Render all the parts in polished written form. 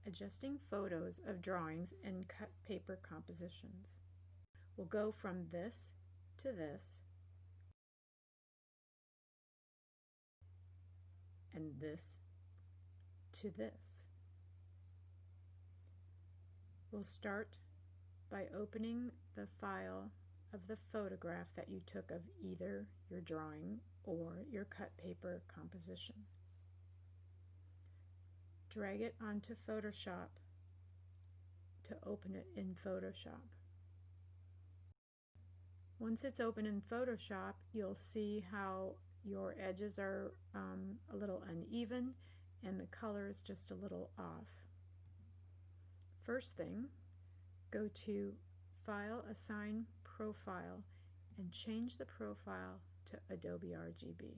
adjusting photos of drawings and cut paper compositions. We'll go from this to this, and this to this. We'll start by opening the file of the photograph that you took of either your drawing or your cut paper composition. Drag it onto Photoshop to open it in Photoshop. Once it's open in Photoshop, you'll see how your edges are a little uneven and the color is just a little off. First thing, go to File, Assign Profile, and change the profile to Adobe RGB.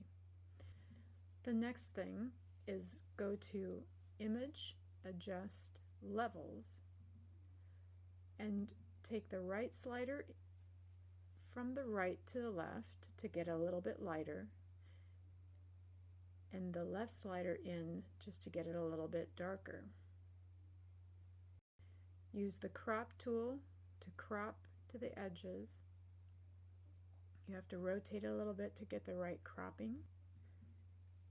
The next thing is go to Image, Adjust, Levels, and take the right slider from the right to the left to get a little bit lighter, and the left slider in just to get it a little bit darker. Use the crop tool to crop to the edges. You have to rotate it a little bit to get the right cropping.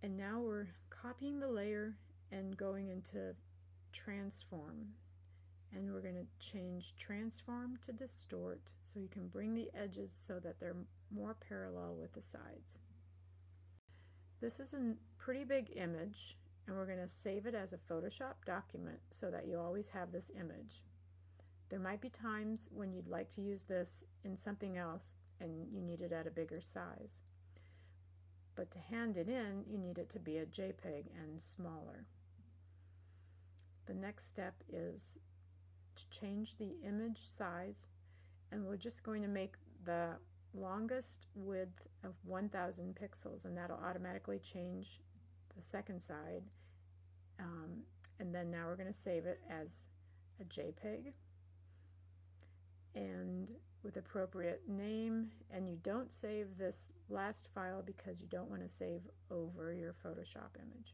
And now we're copying the layer and going into Transform. And we're going to change Transform to Distort so you can bring the edges so that they're more parallel with the sides. This is a pretty big image, and we're going to save it as a Photoshop document so that you always have this image. There might be times when you'd like to use this in something else and you need it at a bigger size. But to hand it in, you need it to be a JPEG and smaller. The next step is to change the image size, and we're just going to make the longest width of 1000 pixels, and that'll automatically change the second side. And then now we're going to save it as a JPEG and with appropriate name, and you don't save this last file because you don't want to save over your Photoshop image.